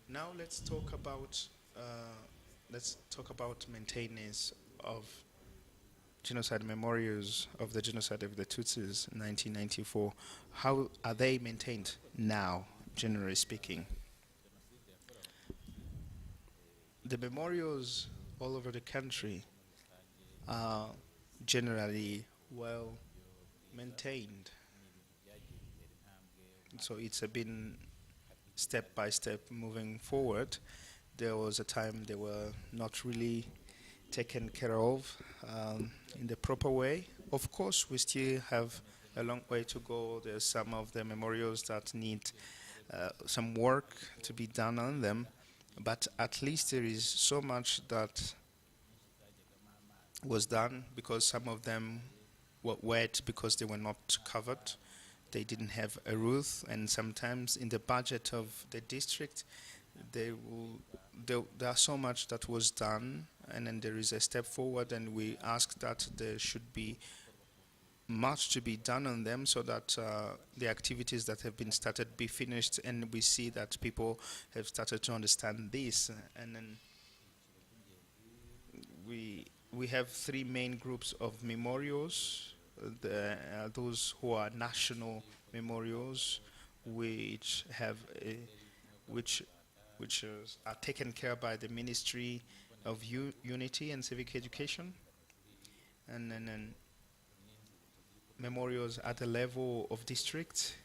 Now let's talk about maintenance of genocide memorials of the genocide of the Tutsis in 1994. How are they maintained now, generally speaking? The memorials all over the country are generally well maintained. So it's been step by step moving forward. There was a time they were not really taken care of in the proper way. Of course, we still have a long way to go. There's some of the memorials that need some work to be done on them, but at least there is so much that was done, because some of them were wet because they were not covered. They didn't have a roof, and sometimes in the budget of the district, there are so much that was done, and then there is a step forward, and we ask that there should be much to be done on them, so that the activities that have been started be finished, and we see that people have started to understand this. And then we have three main groups of memorials. Those who are national memorials, which have which are taken care by the Ministry of Unity and Civic Education, and then memorials at the level of district,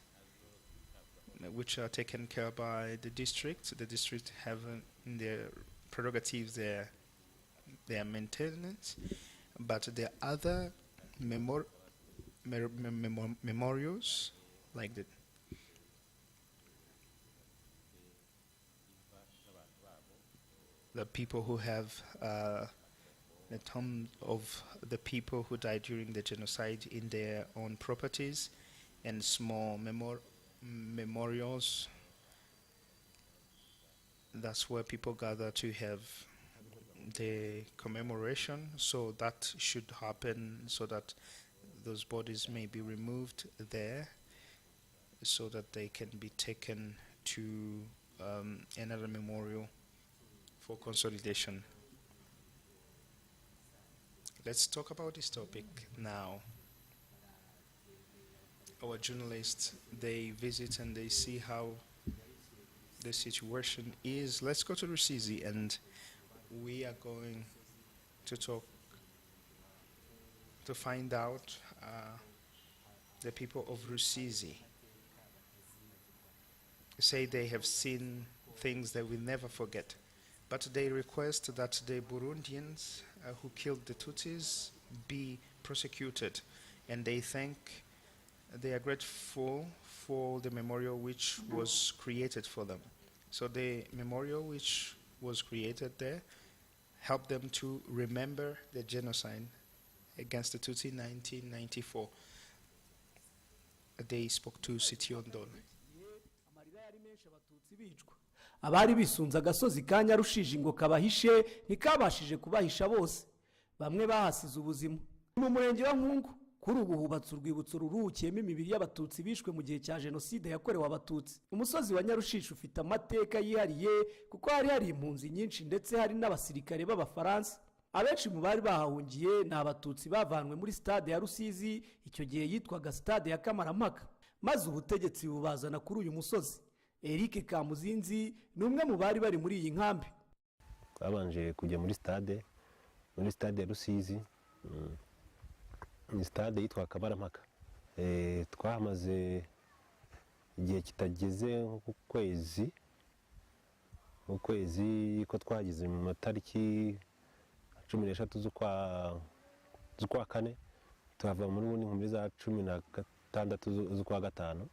which are taken care by the district. The district have in their prerogatives their maintenance, but the other memorials, like the people who have the tomb of the people who died during the genocide in their own properties, and small memorials. That's where people gather to have the commemoration. So that should happen, so that those bodies may be removed there, so that they can be taken to another memorial for consolidation. Let's talk about this topic now. Our journalists, they visit and they see how the situation is. Let's go to Rusizi, and we are going to talk to find out the people of Rusizi say they have seen things they will never forget, but they request that the Burundians who killed the Tutsis be prosecuted, and they are grateful for the memorial which was created for them. So the memorial which was created there helped them to remember the genocide against the Tutsi in 1994. They spoke to Siti Ondole. Abari bisunze agasozi ka Nyarushiji ngo kabahishe ntikabashije kubahisha bose, bamwe bahasize ubuzima. Mu murenge wa Nkungu kuri ubu hubatse urwibutso ruruhukiyemo imibiri y'abatutsi bishwe mu gihe cya Genocide yakorewe abatutsi. Umusozi wa Nyarushiji ufite amateka yihariye kuko hari impunzi nyinshi, ndetse hari n'abasirikare b'Abafaransa. Abenshi mu bari bahahungiye ni abatutsi bavanwe muri stade ya Rusizi, icyo gihe yitwaga stade ya Kamarampaka, maze ubutegetsi bubazana kuri uyu musozi. Eric Kamuzinzi ni umwe mu bari bari muri iyi nkambi. Twabanje kujya muri stade ya Rusizi, ni stade yitwa Kamarampaka. Twahamaze igihe kitageze mu kwezi ko twageze mu matariki 13 z'ukwa kane, tuhava muri nkumbi za 16 z'ukwa gatanu.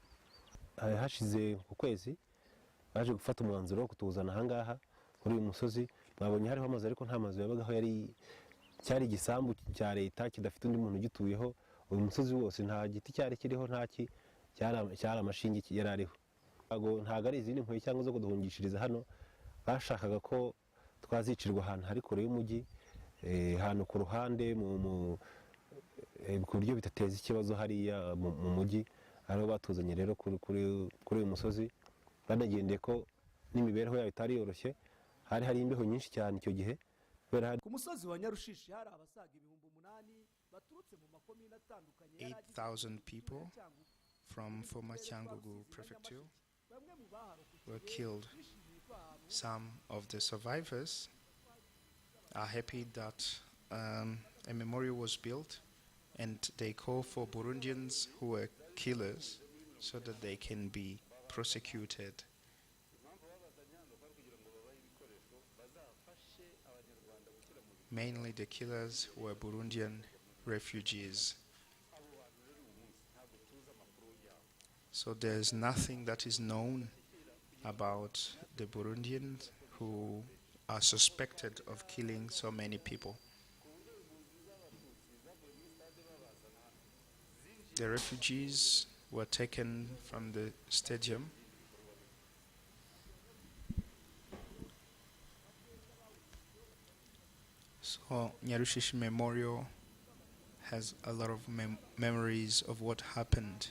Hashize ukwezi baje gufata umwanzuro wo kutuzana ahangaha kuri uyu musozi. Mwabonye hariho amazu, ariko nta mazu yabagaho, cyari igisambu cya leta kidafite undi muntu ugituyeho. Uyu musozi wose nta giti cyari kiriho, cyari amashingi yari ariho. Ntago ari izindi mpuye cyangwa zo kuduhungishiriza hano. Bashakaga ko twazicirwa ahantu hari kure y'umujyi, ahantu ku ruhande ku buryo bitateza ikibazo hariya mu mujyi. Ariho batuzanye rero kuri uyu musozi, banagendeye ko n'imibereho yayo itari yoroshye. Hari imbeho nyinshi cyane icyo gihe. Ku musozi wa Nyarushishi hari abasaga 8,000 baturutse mu makomine atandukanye. 8,000 people from former Cyangugu prefecture were killed. Some of the survivors are happy that a memorial was built, and they call for Burundians who were killers so that they can be prosecuted. Mainly the killers were Burundian refugees. So there's nothing that is known about the Burundians who are suspected of killing so many people. The refugees were taken from the stadium. So Nyarushishi Memorial has a lot of memories of what happened.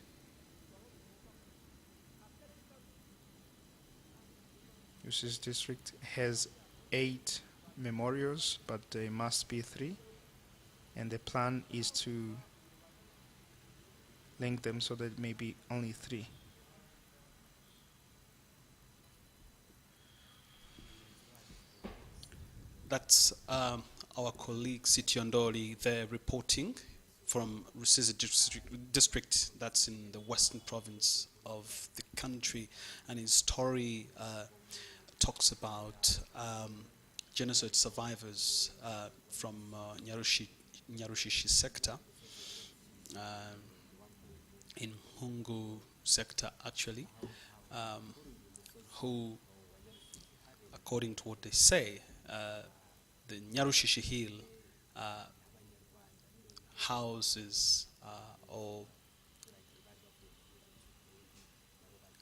Tutsis district has 8 memorials, but there must be 3, and the plan is to link them so that maybe only 3. That's our colleague Sityondoli there reporting from Rusizi district, that's in the western province of the country, and his story talks about genocide survivors from Nyarushishi sector, in Hungu sector actually, who, according to what they say, the Nyarushishi Hill houses or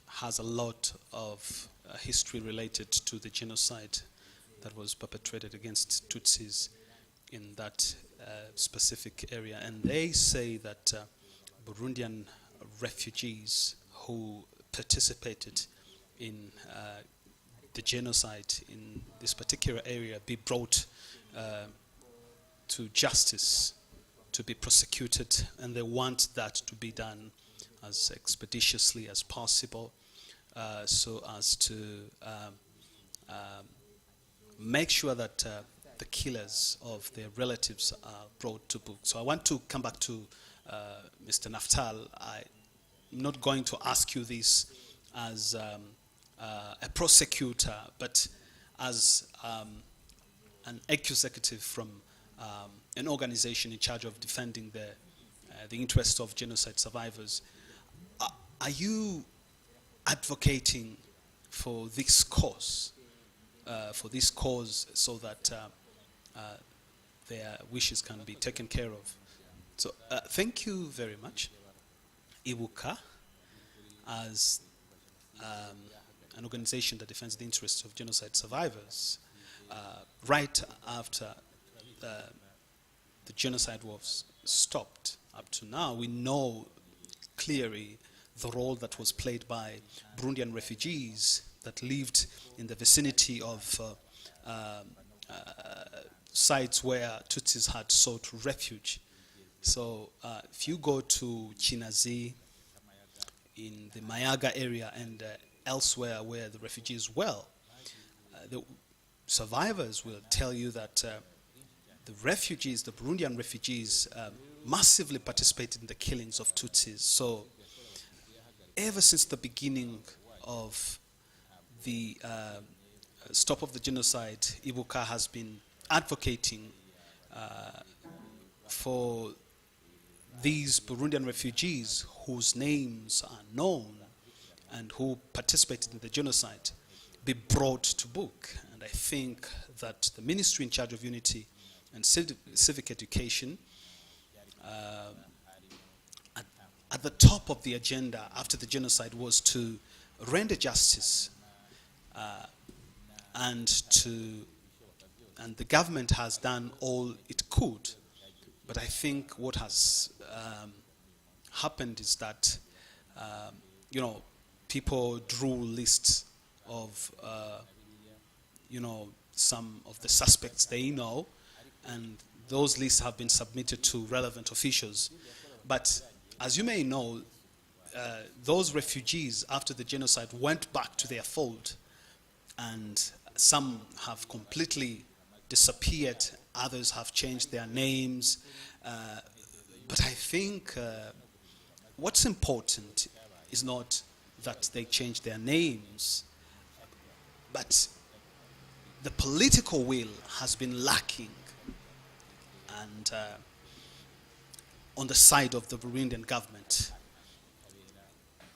has a lot of history related to the genocide that was perpetrated against Tutsis in that specific area. And they say that Burundian refugees who participated in the genocide in this particular area be brought to justice, to be prosecuted, and they want that to be done as expeditiously as possible, so as to make sure that the killers of their relatives are brought to book. So I want to come back to Mr. Naftal. I'm not going to ask you this as a prosecutor, but as an executive from an organization in charge of defending the interests of genocide survivors. Are you advocating for this cause, so that their wishes can be taken care of? So thank you very much. Ibuka, as an organization that defends the interests of genocide survivors, right after the genocide was stopped up to now, we know clearly the role that was played by Burundian refugees that lived in the vicinity of sites where Tutsis had sought refuge. So if you go to Chinazi, in the Mayaga area and elsewhere where the refugees were, the survivors will tell you that the refugees, the Burundian refugees, massively participated in the killings of Tutsis. So ever since the beginning of the stop of the genocide, Ibuka has been advocating for these Burundian refugees whose names are known and who participated in the genocide be brought to book. And I think that the ministry in charge of unity and civic education, at the top of the agenda after the genocide was to render justice, and the government has done all it could. But I think what has happened is that people drew lists of, some of the suspects they know, and those lists have been submitted to relevant officials. But as you may know, those refugees after the genocide went back to their fold, and some have completely disappeared, others have changed their names. But I think what's important is not that they change their names, but the political will has been lacking, and on the side of the Burundian government,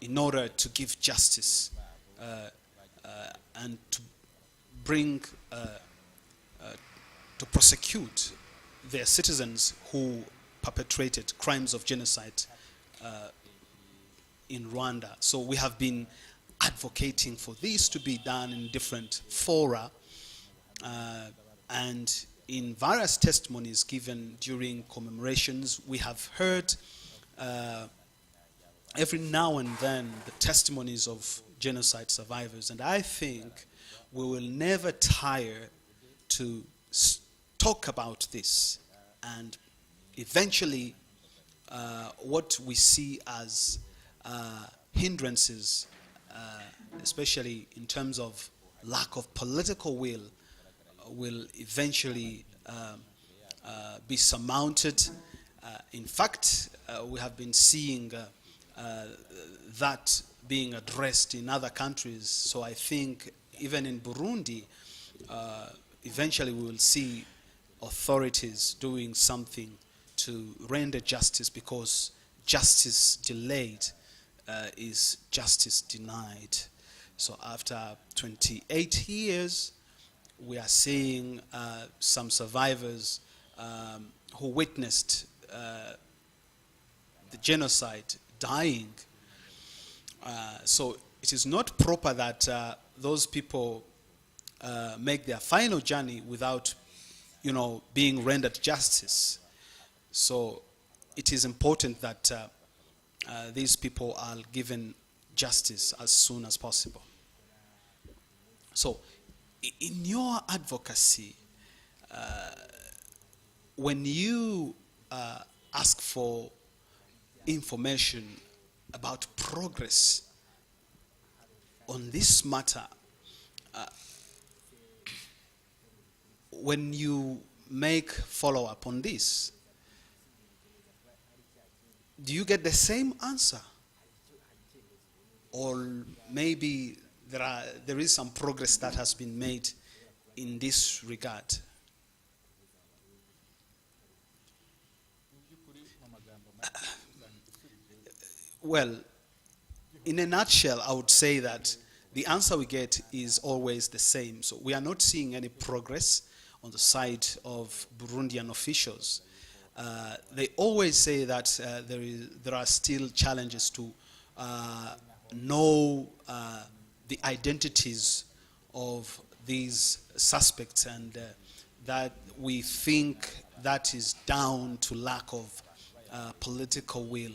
in order to give justice and to bring, to prosecute their citizens who perpetrated crimes of genocide in Rwanda. So we have been advocating for this to be done in different fora, and in various testimonies given during commemorations, we have heard every now and then the testimonies of genocide survivors, and I think we will never tire to talk about this. And eventually what we see as hindrances, especially in terms of lack of political will eventually be surmounted. In fact, we have been seeing that being addressed in other countries. So I think even in Burundi, eventually we will see authorities doing something to render justice, because justice delayed is justice denied. So after 28 years, we are seeing some survivors who witnessed the genocide dying. So it is not proper that those people make their final journey without, being rendered justice. So it is important that these people are given justice as soon as possible. So in your advocacy, when you ask for information about progress on this matter, when you make follow-up on this, do you get the same answer? Or maybe there is some progress that has been made in this regard? Well, in a nutshell, I would say that the answer we get is always the same. So we are not seeing any progress on the side of Burundian officials. They always say that there are still challenges to know the identities of these suspects, and that we think that is down to lack of political will.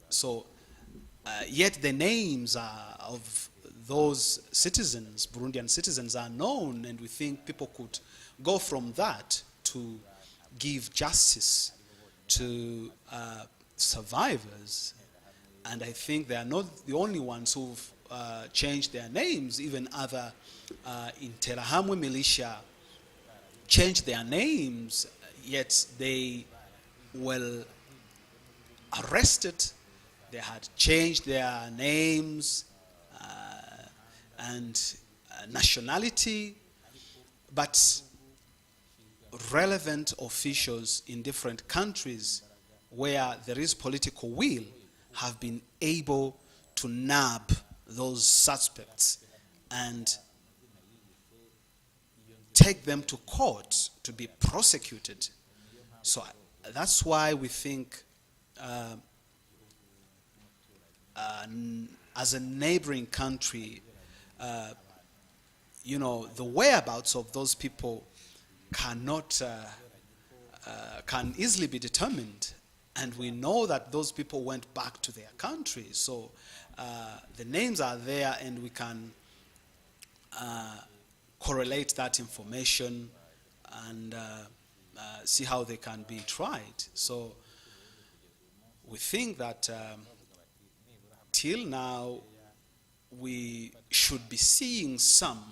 So yet the names of those citizens, Burundian citizens, are known, and we think people could go from that to give justice to survivors. And I think they are not the only ones who've changed their names. Even other Interahamwe militia changed their names, yet they were arrested. They had changed their names and nationality, but relevant officials in different countries where there is political will have been able to nab those suspects and take them to court to be prosecuted. So that's why we think as a neighboring country, the whereabouts of those people can easily be determined, and we know that those people went back to their country. So the names are there, and we can correlate that information and see how they can be tried. So we think that till now we should be seeing some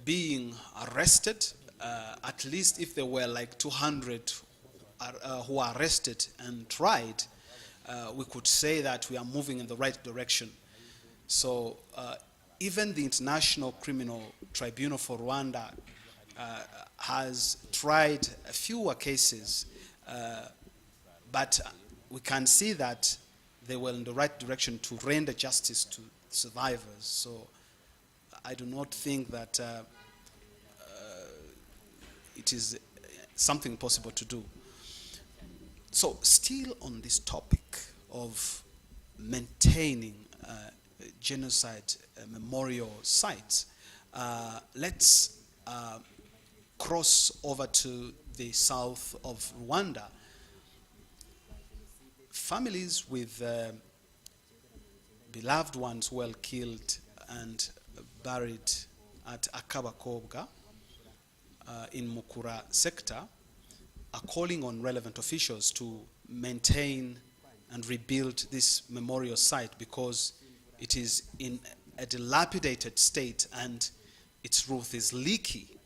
being arrested, at least if there were like 200 who are arrested and tried, we could say that we are moving in the right direction. So even the International Criminal Tribunal for Rwanda has tried a few cases, but we can see that they were in the right direction to render justice to survivors. So I do not think that it is something possible to do. So still on this topic of maintaining genocide memorial sites, let's cross over to the south of Rwanda. Families with beloved ones who were killed and buried at Akabakobwa in Mukura sector are calling on relevant officials to maintain and rebuild this memorial site because it is in a dilapidated state and its roof is leaky.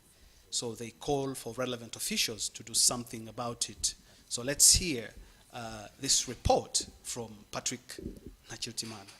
So they call for relevant officials to do something about it. So let's hear this report from Patrick Nachirutimana.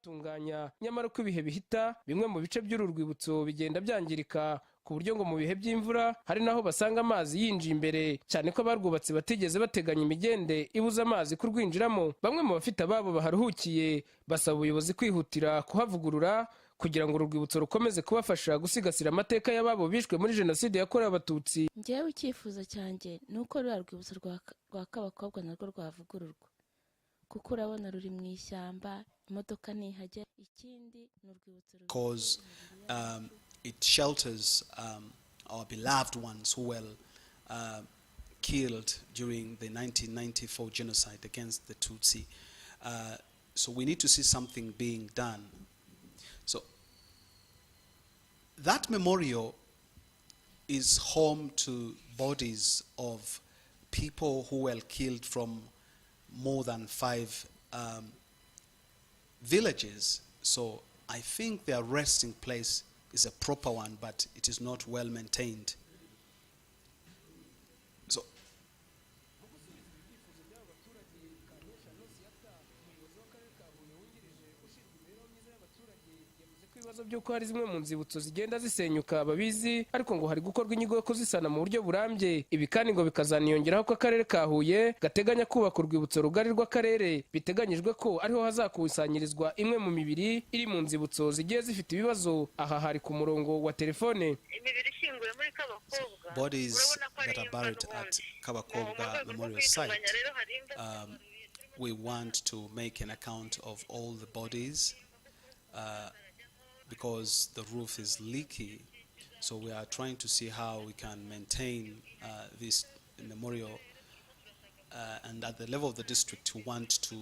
tunganya nyamara uko ibihe bihita bimwe mu bice by'uru rwibutso bigenda byangirika ku buryo ngo mu bihe by'imvura hari naho basanga amazi yinjiye imbere cyane ko abarwubatse batigeze bateganya imigende ibuza amazi kurwinjiramo. Bamwe mu bafite ababo baharuhukiye basaba ubuyobozi kwihutira kuhavugurura kugira ngo urwibutso rukomeze kubafasha gusigasira amateka y'ababo bishwe muri Genocide yakorewe Abatutsi. Njyewe icyifuzo cyanjye nuko rwa rwibutso rwa Kabakobwa narwo rwavugururwa kuko urabona ruri mu ishyamba, imodoka ntihajya. Ikindi n'urwibutso because it shelters our beloved ones who were killed during the 1994 genocide against the Tutsi. So we need to see something being done. So that memorial is home to bodies of people who were killed from more than 5 villages. So I think their resting place is a proper one, but it is not well maintained. So ibibazo by'uko hari zimwe mu nzibutso zigenda zisenyuka babizi, ariko ngo hari gukorwa inyigo yo kuzisana mu buryo burambye. Ibi kandi ngo bikazaniyongeraho ko akarere ka Huye gateganya kubaka urwibutso rugari rw'akarere, biteganyijwe ko ariho hazakusanyirizwa imwe mu mibiri iri mu nzibutso zigiye zifite ibibazo. Aha hari ku murongo wa telefone imibiri ishyinguye muri Kabakobwa, bodies that are buried at Kabakobwa Memorial Site. We want to make an account of all the bodies because the roof is leaky. So we are trying to see how we can maintain this memorial. And at the level of the district, we want to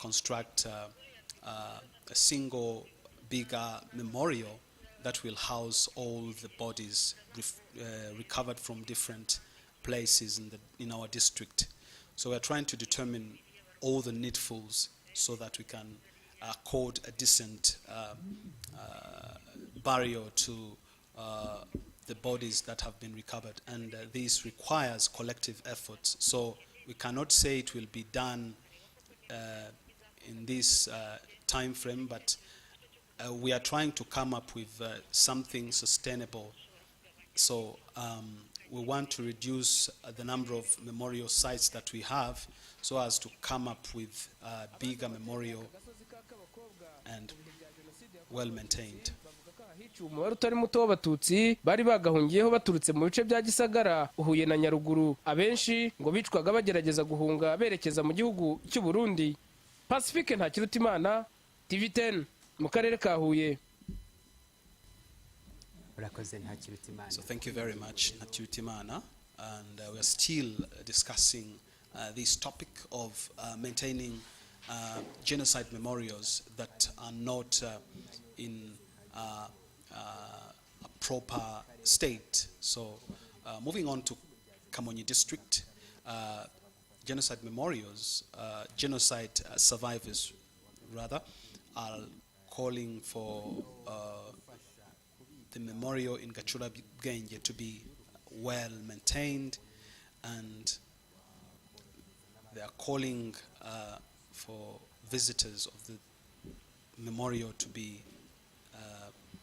construct a single bigger memorial that will house all the bodies recovered from different places in our district. So we are trying to determine all the needfuls so that we can accord a decent burial to the bodies that have been recovered, and this requires collective efforts. So we cannot say it will be done in this time frame, but we are trying to come up with something sustainable. So we want to reduce the number of memorial sites that we have so as to come up with a bigger memorial and well maintained. umubare utari muto w'Abatutsi bari bagahungiyeho baturutse mu bice bya Gisagara, Huye na Nyaruguru. Abenshi ngo bicwaga bagerageza guhunga berekeza mu gihugu cy'u Burundi. Pacifique Ntakirutimana, TV10 mu karere ka Huye. So thank you very much, Ntakirutimana. And we are still discussing this topic of maintaining genocide memorials that are not in a proper state. So moving on to Kamonyi district, genocide memorials, genocide survivors rather, are calling for the memorial in Gachura Bwenge to be well maintained, and they are calling for visitors of the memorial to be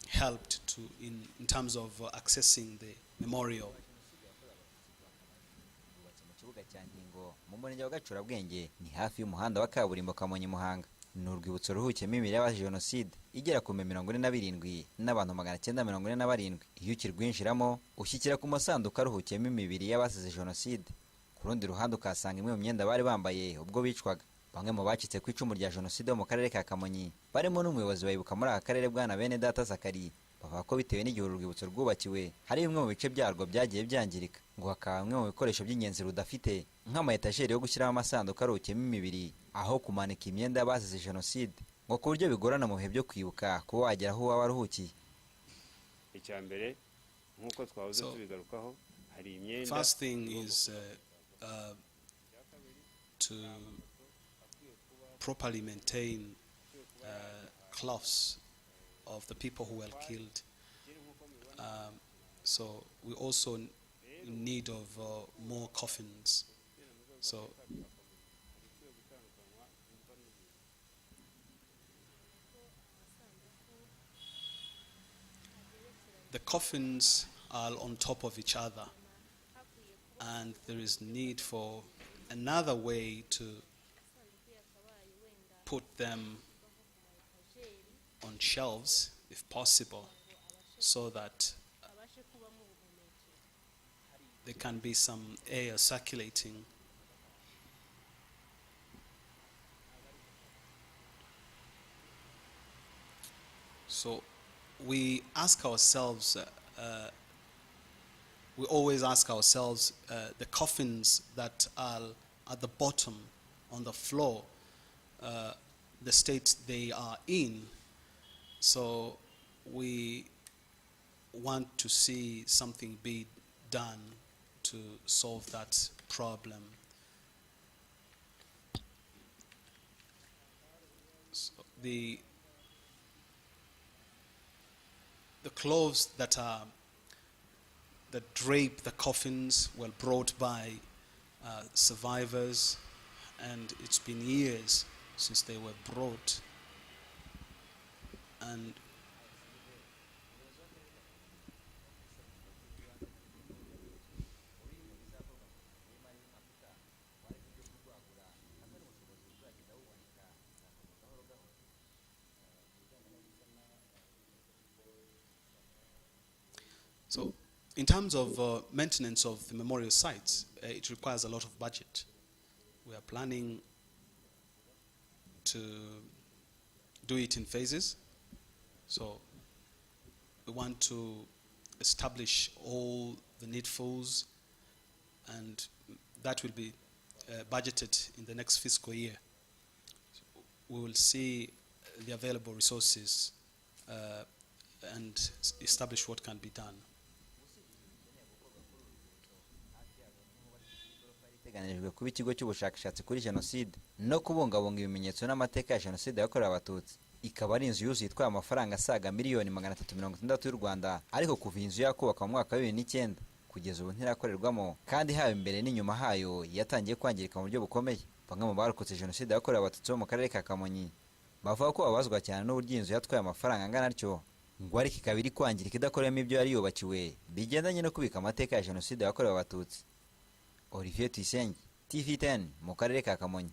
helped to in terms of accessing the memorial. Mu kibuga cya Ngingo mu murenge wa Gacura Bwenge ni hafi y'umuhanda wa kaburimbo Kamonyi Muhanga. Ni urwibutso ruhukiyemo imibiri y'abazize Jenoside igera ku 47 n'abantu 947. Iyo ukirwinjiramo ushyikira ku masanduku aruhukiyemo imibiri y'abazize Jenoside. Ku rundi ruhande ukasanga imwe mu myenda bari bambaye ubwo bicwaga. Bamwe mu bacitse ku icumu rya Jenoside mu karere ka Kamonyi barimo n'umuyobozi bayibuka muri aka karere bwana Bene Data Zakari, bavuga ko bitewe n'igihe urwibutso rwubakiwe hari bimwe mu bice byarwo byagiye byangirika, ngo hakaba bimwe mu bikoresho by'ingenzi rudafite nk'amayetajeri yo gushyiraho amasanduku aruhukiyemo imibiri aho kumanika imyenda y'abazize Jenoside, ngo ku buryo bigorana mu bihe byo kwibuka kuba wagera aho waba waruhukiye. Icyambere nk'uko twahoze tubigarukaho hari imyenda. First thing is to properly maintain cloths of the people who were killed. So we also in need of more coffins. So the coffins are on top of each other, and there is need for another way to put them on shelves if possible, so that there can be some air circulating. So we ask ourselves, we always ask ourselves, the coffins that are at the bottom on the floor, the state they are in. So we want to see something be done to solve that problem. So the clothes that drape the coffins were brought by survivors, and it's been years since they were brought. And so in terms of maintenance of the memorial sites, it requires a lot of budget. We are planning to do it in phases. So we want to establish all the needfuls, and that will be budgeted in the next fiscal year. So we will see the available resources and establish what can be done. Iteganijwe kuba ikigo cy'ubushakashatsi kuri Jenoside no kubungabunga ibimenyetso n'amateka ya Jenoside yakorewe Abatutsi. Ikaba ari inzu yuzuye itwaye amafaranga asaga miliyoni 360 y'u Rwanda, ariko kuva inzu yakubaka mu mwaka wa 2009 kugeza ubu ntirakorerwamo, kandi haba imbere n'inyuma hayo yatangiye kwangirika mu buryo bukomeye. Bamwe mu barokotse Jenoside yakorewe Abatutsi bo mu karere ka Kamonyi bavuga ko babazwa cyane n'uburyo inzu yatwaye amafaranga angana atyo, ngo ariko ikaba iri kwangirika idakoreyemo ibyo yari yubakiwe bigendanye no kubika amateka ya Jenoside yakorewe Abatutsi. Olivier Tuyisenge, TV10 mu karere ka Kamonyi.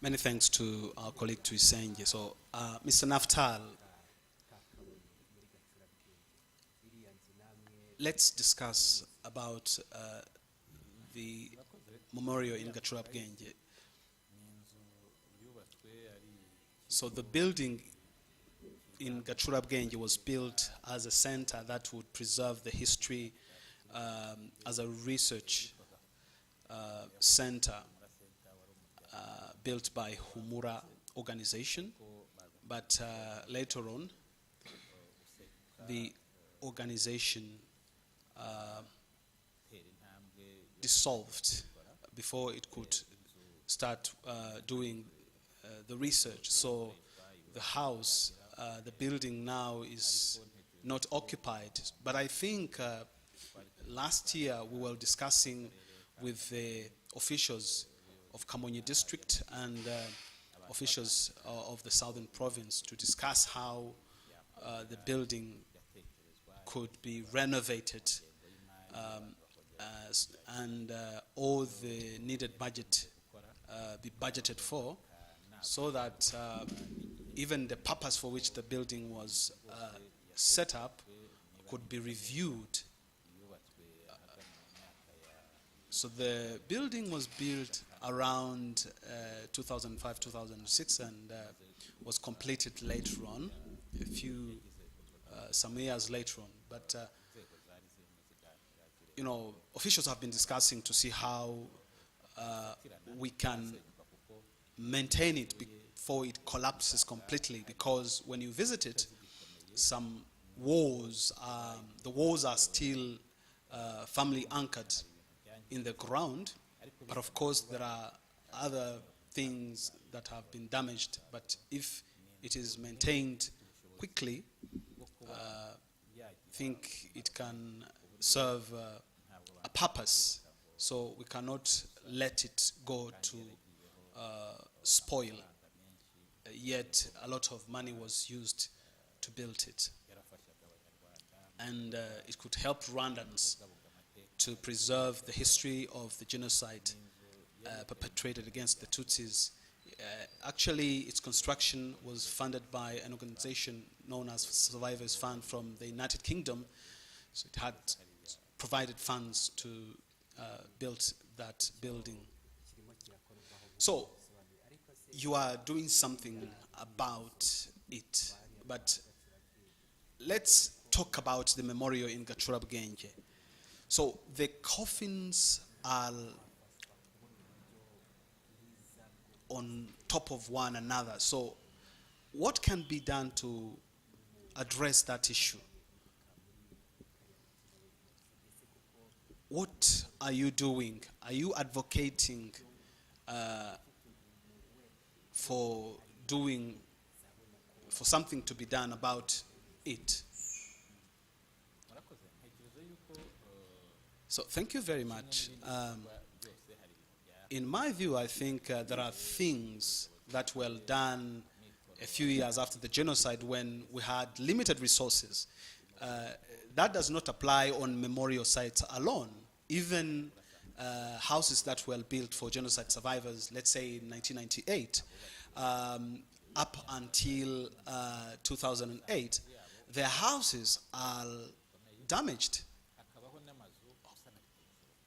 Many thanks to our colleague Tuyisenge. So, Mr. Naftal, let's discuss about the memorial in Gacurabwenge. So the building in Gacurabwenge was built as a center that would preserve the history as a research center built by Humura organization. But later on, the organization dissolved before it could start doing the research. So the house, the building now is not occupied. But I think last year we were discussing with the officials of Kamonyi district and officials of the southern province to discuss how the building could be renovated and all the needed budget be budgeted for, so that even the purpose for which the building was set up could be reviewed. So the building was built around 2005-2006 and was completed later on, some years later on. But you know, officials have been discussing to see how we can maintain it before it collapses completely, because when you visit it, some walls, the walls are still firmly anchored in the ground, but of course there are other things that have been damaged. But if it is maintained quickly, I think it can serve a purpose. So we cannot let it go to spoil. Yet a lot of money was used to build it. And it could help Rwandans to preserve the history of the genocide perpetrated against the Tutsis. Actually, its construction was funded by an organization known as Survivors Fund from the United Kingdom. So it had provided funds to build that building. So you are doing something about it, but let's talk about the memorial in Gacurabwenge. So the coffins are on top of one another. So what can be done to address that issue? What are you doing? Are you advocating for something to be done about it? So thank you very much. In my view, I think there are things that were done a few years after the genocide when we had limited resources. That does not apply on memorial sites alone. Even houses that were built for genocide survivors, let's say in 1998, up until 2008, their houses are damaged.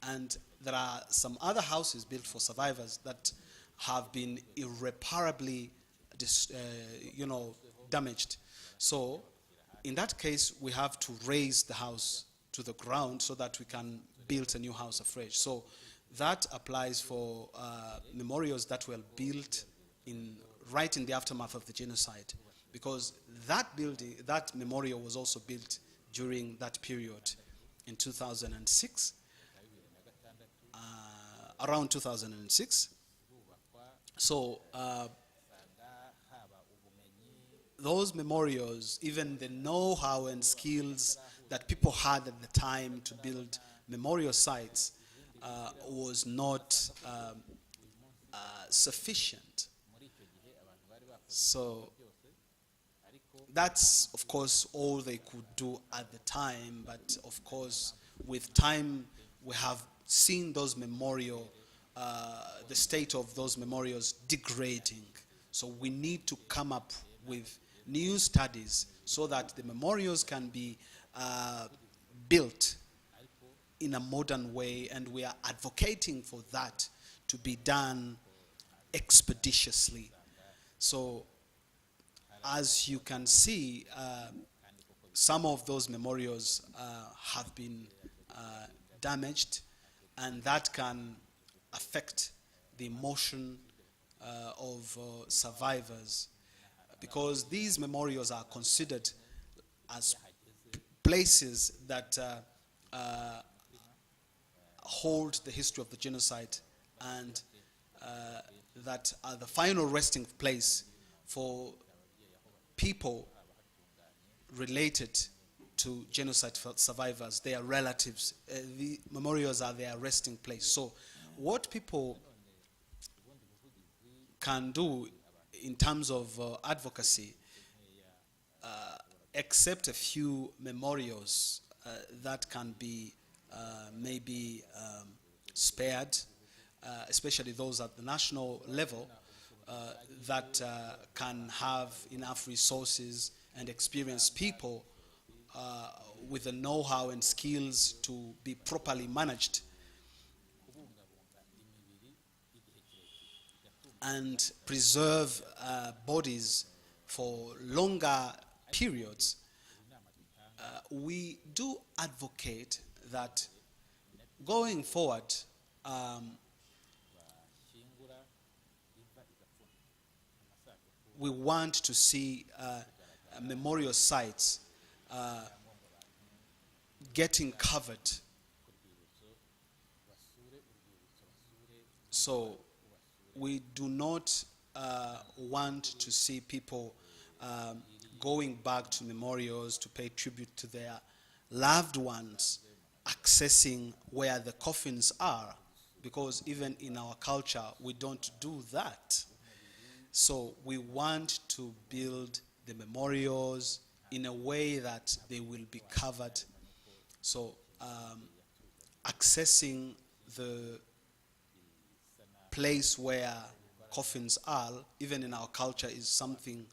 And there are some other houses built for survivors that have been irreparably damaged. So in that case, we have to raise the house to the ground so that we can build a new house afresh. So that applies for memorials that were built right in the aftermath of the genocide, because that building, that memorial was also built during that period in 2006. Around 2006. So those memorials, even the know-how and skills that people had at the time to build memorial sites was not sufficient. So that's, of course, all they could do at the time. But, of course, with time, we have seen those memorial, the state of those memorials degrading. So we need to come up with new studies so that the memorials can be built in a modern way, and we are advocating for that to be done expeditiously. So, as you can see, some of those memorials have been damaged, and that can affect the emotion of survivors, because these memorials are considered as places that hold the history of the genocide, and that are the final resting place for people related to genocide survivors, their relatives. The memorials are their resting place. So what people can do in terms of advocacy, except a few memorials that can be maybe spared, especially those at the national level, that can have enough resources and experienced people with the know-how and skills to be properly managed and preserve bodies for longer periods. We do advocate that going forward, we want to see memorial sites getting covered. So we do not want to see people going back to memorials to pay tribute to their loved ones, accessing where the coffins are, because even in our culture we don't do that. So we want to build the memorials in a way that they will be covered. So accessing the place where coffins are, even in our culture, is something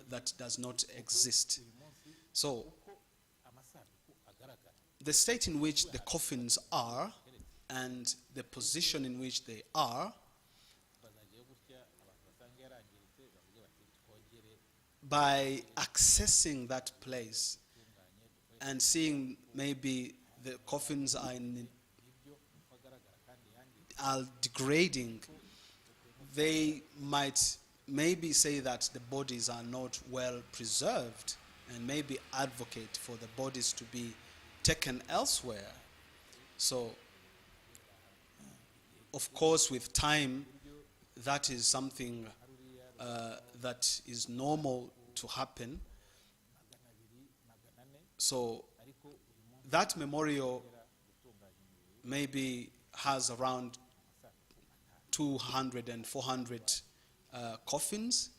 that does not exist. So the state in which the coffins are and the position in which they are, by accessing that place and seeing maybe the coffins are degrading, they might maybe say that the bodies are not well preserved, and maybe advocate for the bodies to be taken elsewhere. So, of course, with time, that is something that is normal to happen. So that memorial maybe has around 200 and 400 coffins.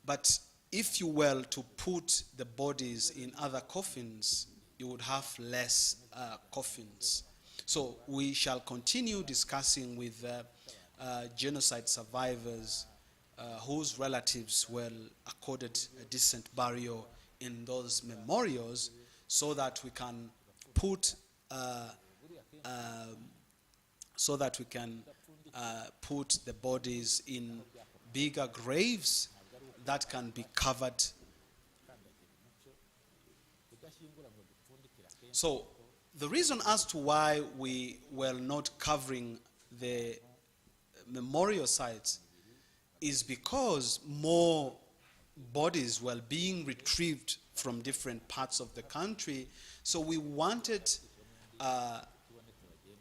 But if you were to put the bodies in other coffins, you would have less coffins. So we shall continue discussing with genocide survivors whose relatives were accorded a decent burial in those memorials, so that we can put the bodies in bigger graves that can be covered. So the reason as to why we were not covering the memorial sites is because more bodies were being retrieved from different parts of the country. So we wanted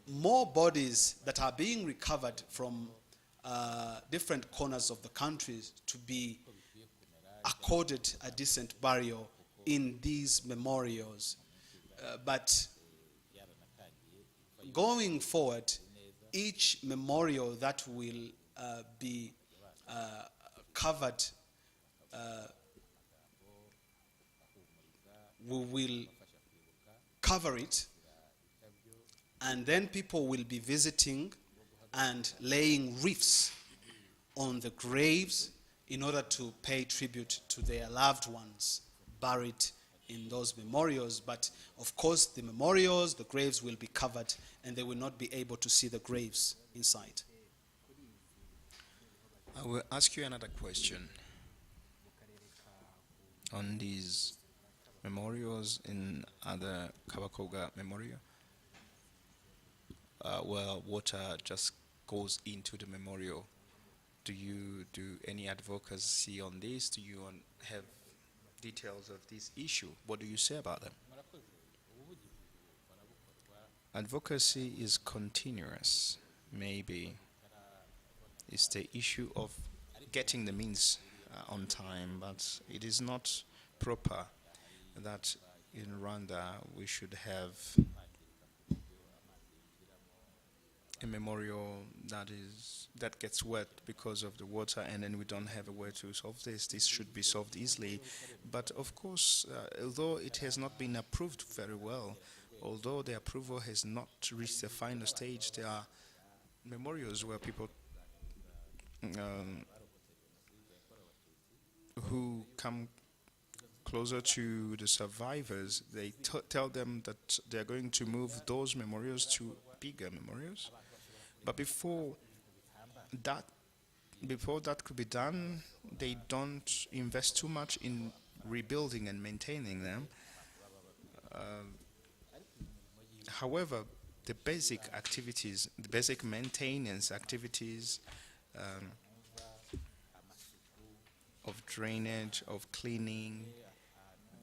more bodies that are being recovered from different corners of the country to be accorded a decent burial in these memorials. But going forward, each memorial that will be covered, we will cover it, and then people will be visiting and laying wreaths on the graves in order to pay tribute to their loved ones buried in those memorials, but of course the memorials, the graves will be covered and they will not be able to see the graves inside. I will ask you another question on these memorials in other Kabakoga memorial, where water just goes into the memorial. Do you do any advocacy on this? Do you have details of this issue? What do you say about them? Advocacy is continuous. Maybe it's the issue of getting the means on time, but it is not proper that in Rwanda we should have a memorial that gets wet because of the water, and then we don't have a way to solve this. This should be solved easily. But of course, although it has not been approved very well, although the approval has not reached the final stage, there are memorials where people who come closer to the survivors, they tell them that they're going to move those memorials to bigger memorials. But before that could be done, they don't invest too much in rebuilding and maintaining them. However, the basic activities, the basic maintenance activities of drainage, of cleaning,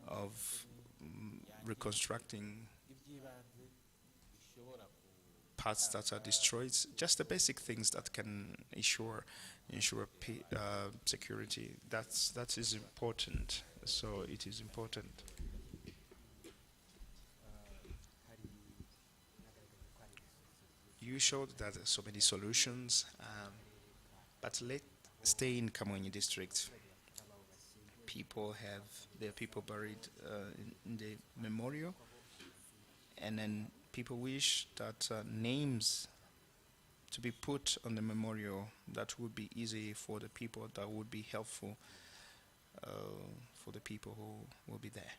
of reconstructing parts that are destroyed, just the basic things that can ensure security. That is important. So it is important. You showed that there are so many solutions, but let's stay in Kamonyi district. People have their people buried in the memorial, and then people wish that names to be put on the memorial that would be easy for the people, that would be helpful for the people who will be there.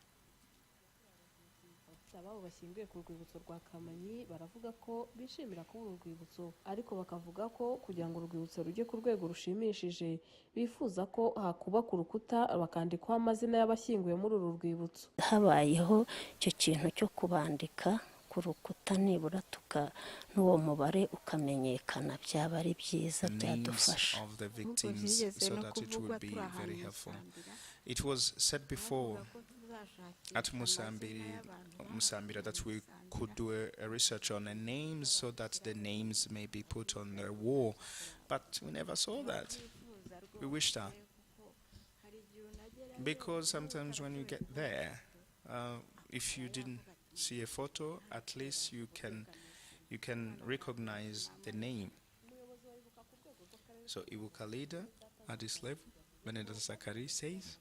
Ababo bashyinguye ku rwibutso rwa Kamonyi baravuga ko bishimira kubura urwibutso, ariko bakavuga ko kugira ngo urwibutso rujye ku rwego rushimishije bifuza ko hakubaka urukuta bakandikwaho amazina y'abashyinguye muri uru rwibutso. Habayeho icyo kintu cyo kubandika ku rukuta nibura n'uwo mubare ukamenyekana, byaba ari byiza, byadufasha. It was said before at Musambira that we could do a research on the names so that the names may be put on the wall, but we never saw that. We wish that, because sometimes when you get there, if you didn't see a photo, at least you can recognize the name. So Ibuka leader at this level, Benedetta Zakari, says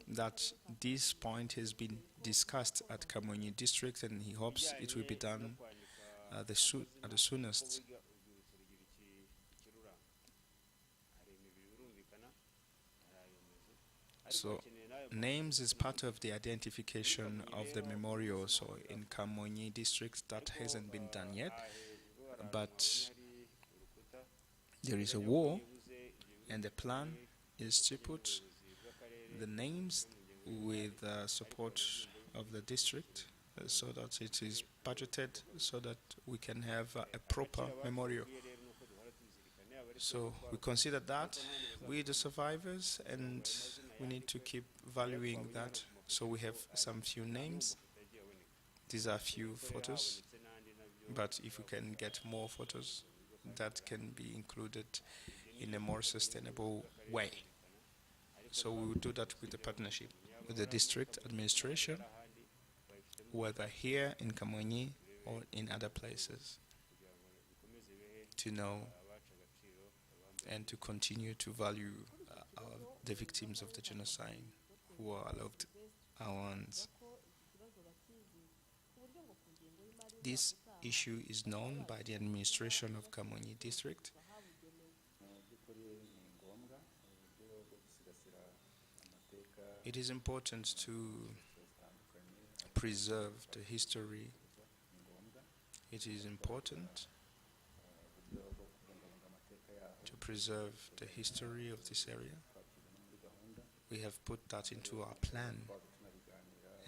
that this point has been discussed at Kamonyi district, and he hopes it will be done at the soonest. So names is part of the identification of the memorial. So in Kamonyi district that hasn't been done yet, but there is a wall, and the plan is to put the names with support of the district, so that it is budgeted, so that we can have a proper memorial. So we consider that with the survivors, and we need to keep valuing that. So we have some few names. These are few photos, but if we can get more photos, that can be included in a more sustainable way. So we will do that with the partnership with the district administration, whether here in Kamonyi or in other places, to know and to continue to value the victims of the genocide who are loved ones. This issue is known by the administration of Kamonyi district. It is important to preserve the history. It is important to preserve the history of this area. We have put that into our plan,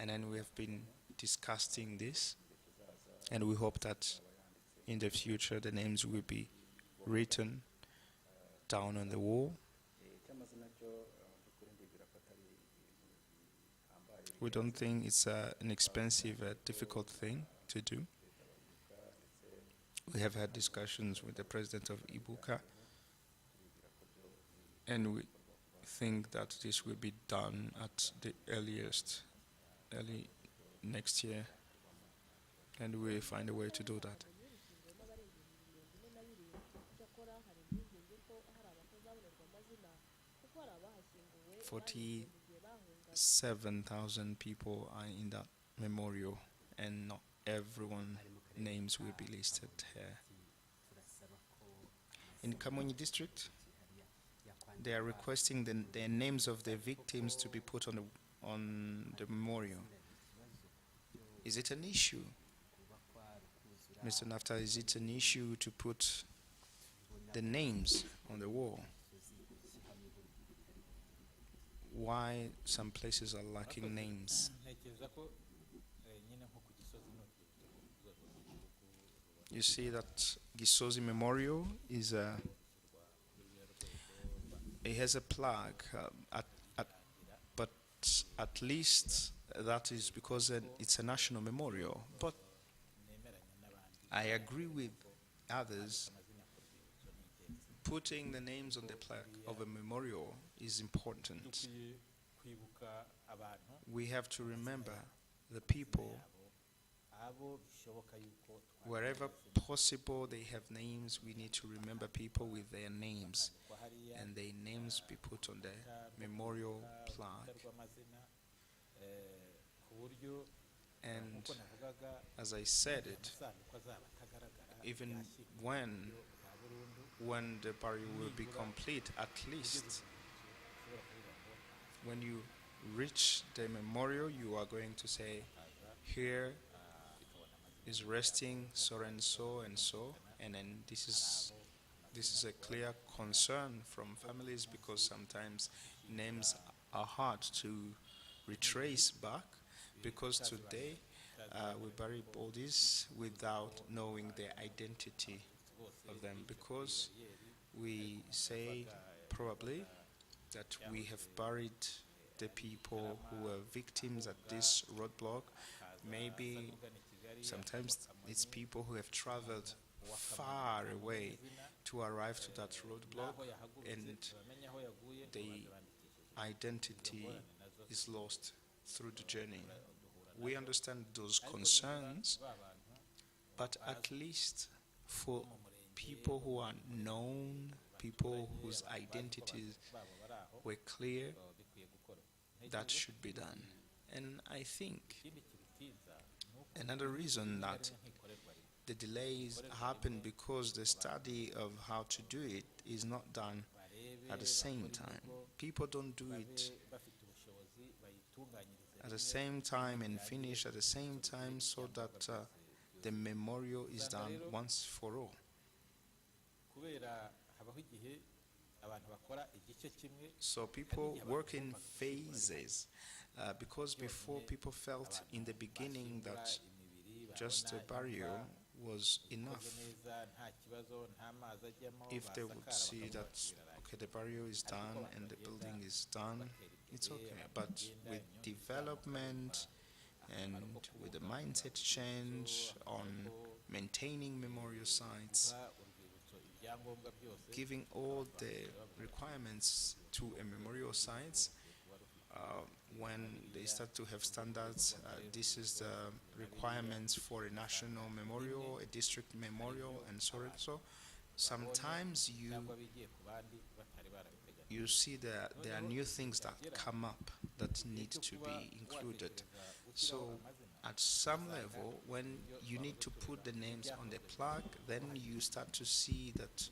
and then we have been discussing this, and we hope that in the future the names will be written down on the wall. We don't think it's an expensive, difficult thing to do. We have had discussions with the president of Ibuka, and we think that this will be done at the earliest, early next year, and we'll find a way to do that. 47,000 people are in that memorial, and not everyone's names will be listed here. In Kamonyi district, they are requesting the names of the victims to be put on the memorial. Is it an issue? Mr. Nafta, is it an issue to put the names on the wall? Why some places are lacking names? You see that Gisozi Memorial is it has a plaque, but at least that is because it's a national memorial. But I agree with others. Putting the names on the plaque of a memorial is important. We have to remember the people. Wherever possible they have names, we need to remember people with their names, and their names be put on the memorial plaque. And as I said it, even when the burial will be complete, at least when you reach the memorial, you are going to say, here is resting so and so and so, and then this is a clear concern from families, because sometimes names are hard to retrace back, because today we bury bodies without knowing the identity of them, because we say probably that we have buried the people who were victims at this roadblock. Maybe sometimes it's people who have traveled far away to arrive to that roadblock, and the identity is lost through the journey. We understand those concerns, but at least for people who are known, people whose identities were clear, that should be done. And I think another reason that the delays happen because the study of how to do it is not done at the same time. People don't do it at the same time and finish at the same time, so that the memorial is done once for all. So people work in phases, because before people felt in the beginning that just a burial was enough. If they would see that, okay, the burial is done and the building is done, it's okay. But with development and with the mindset change on maintaining memorial sites, giving all the requirements to a memorial site, when they start to have standards, this is the requirements for a national memorial, a district memorial, and so and so. Sometimes you see that there are new things that come up that need to be included. So at some level, when you need to put the names on the plaque, then you start to see that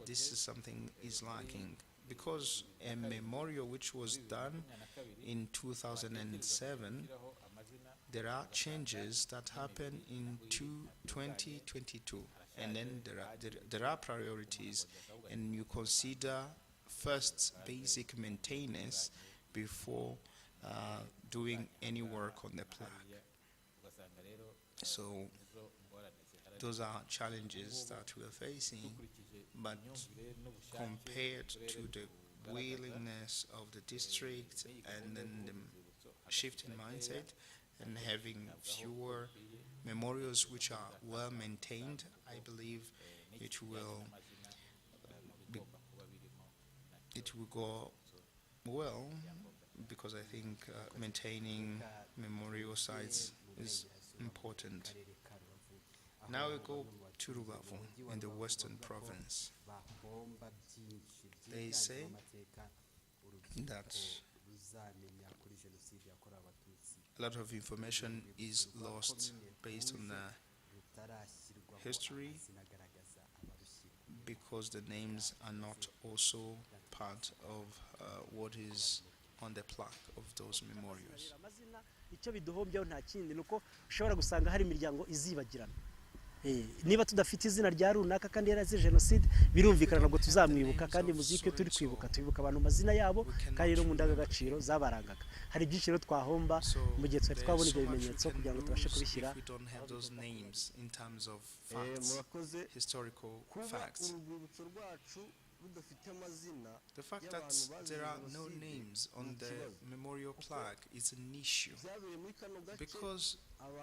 this is something is lacking. Because a memorial which was done in 2007 there are changes that happen in 2022, and then there are priorities, and you consider first basic maintenance before doing any work on the plaque. So those are challenges that we are facing, but compared to the willingness of the district and then the shift in mindset and having fewer memorials which are well maintained, I believe it will go well, because I think maintaining memorial sites is important. Now we go to Rubavu in the Western Province. They say that a lot of information is lost based on the history, because the names are not also part of what is on the plaque of those memorials. icyo biduhombyaho nta kindi nuko ushobora gusanga hari imiryango izibagirana. Niba tudafite izina rya runaka kandi yarazize jenoside, birumvikana ntabwo tuzamwibuka, kandi muzike turi kwibuka twibuka abantu mazina yabo kandi no mu ndangagaciro zabarangaga. Hari byinshi rero twahomba mu gihe twari twabona ibyo bimenyetso kugira ngo tubashe kubishyira. The fact that there are no names on the memorial plaque is an issue, because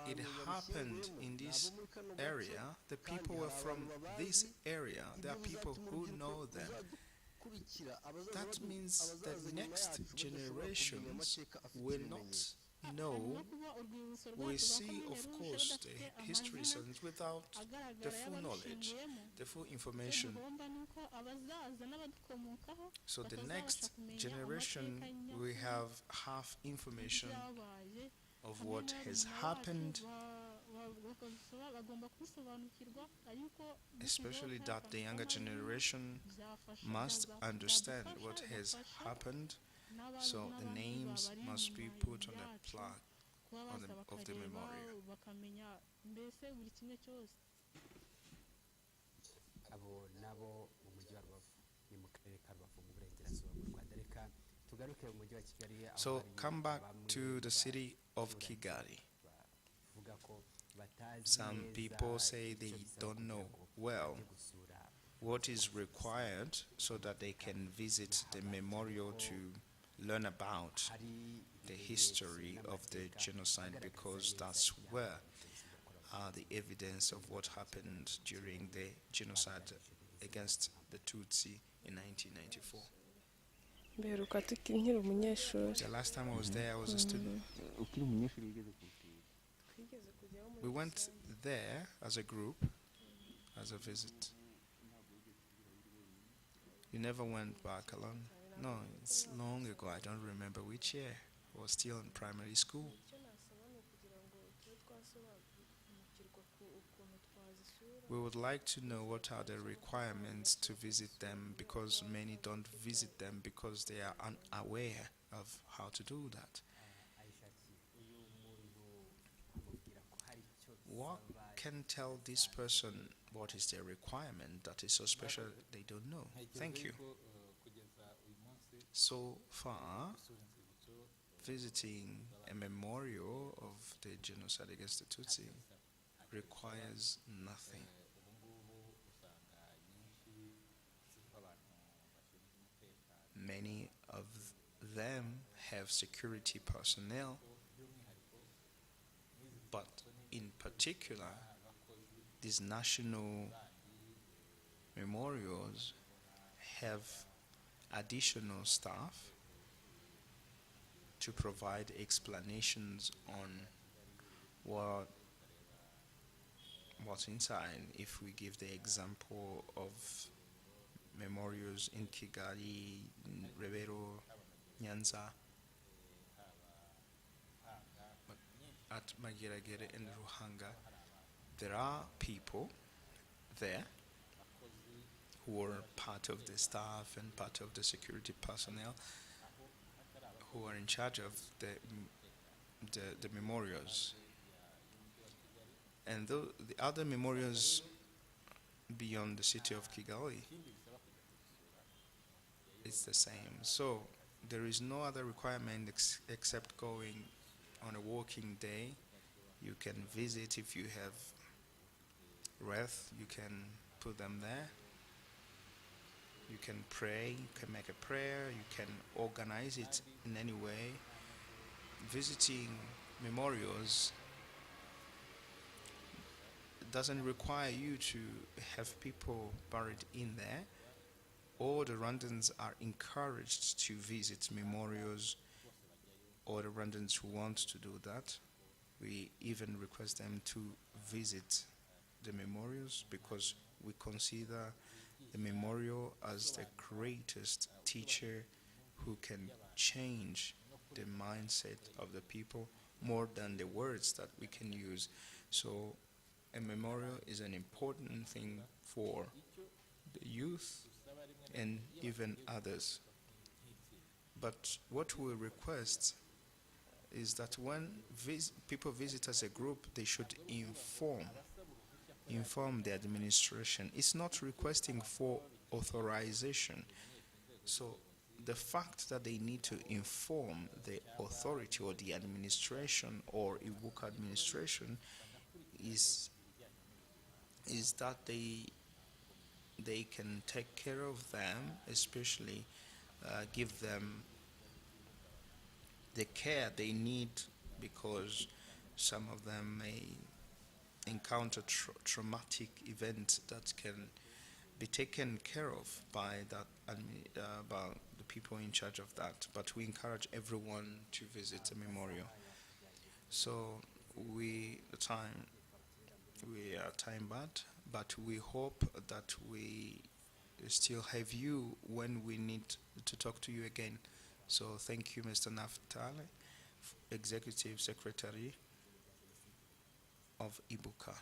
it happened in this area. The people were from this area. There are people who know them. That means that next generations will not know. We see, of course, the history lessons without the full knowledge, the full information. So the next generation will have half information of what has happened, especially that the younger generation must understand what has happened. So the names must be put on the plaque of the memorial. So come back to the city of Kigali. Some people say they don't know well what is required so that they can visit the memorial to learn about the history of the genocide, because that's where the evidence of what happened during the genocide against the Tutsi in 1994. The last time I was there, I was a student. We went there as a group, as a visit. You never went back alone? No, it's long ago. I don't remember which year. I was still in primary school. We would like to know what are the requirements to visit them, because many don't visit them because they are unaware of how to do that. What can tell this person what is their requirement that is so special they don't know? Thank you. So far, visiting a memorial of the genocide against the Tutsi requires nothing. Many of them have security personnel, but in particular, these national memorials have additional staff to provide explanations on what's inside. If we give the example of memorials in Kigali, Rebero, Nyanza, at Magiragere and Ruhanga, there are people there who are part of the staff and part of the security personnel who are in charge of the the memorials. And the other memorials beyond the city of Kigali, it's the same. So there is no other requirement except going on a working day. You can visit if you have wreath, you can put them there. You can pray, you can make a prayer, you can organize it in any way. Visiting memorials doesn't require you to have people buried in there. All the Rwandans are encouraged to visit memorials, or the Rwandans who want to do that. We even request them to visit the memorials because we consider the memorial as the greatest teacher who can change the mindset of the people more than the words that we can use. So a memorial is an important thing for the youth and even others. But what we request is that when people visit as a group, they should inform the administration. It's not requesting for authorization. So the fact that they need to inform the authority or the administration or Ibuka administration is that they can take care of them, especially give them the care they need, because some of them may encounter traumatic events that can be taken care of by by the people in charge of that. But we encourage everyone to visit a memorial. So we are time bound, but we hope that we still have you when we need to talk to you again. So thank you, Mr. Naftali, Executive Secretary of Ibuka.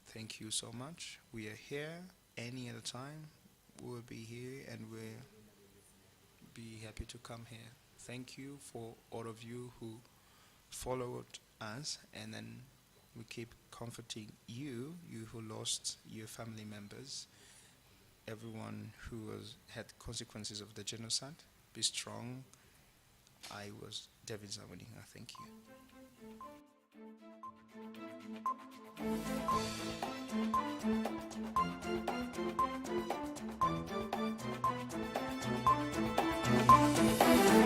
Thank you so much. We are here any other time. We'll be here and we'll be happy to come here. Thank you for all of you who followed us, and then we keep comforting you who lost your family members, everyone who had consequences of the genocide. Be strong. I was David Zawaniga. Thank you.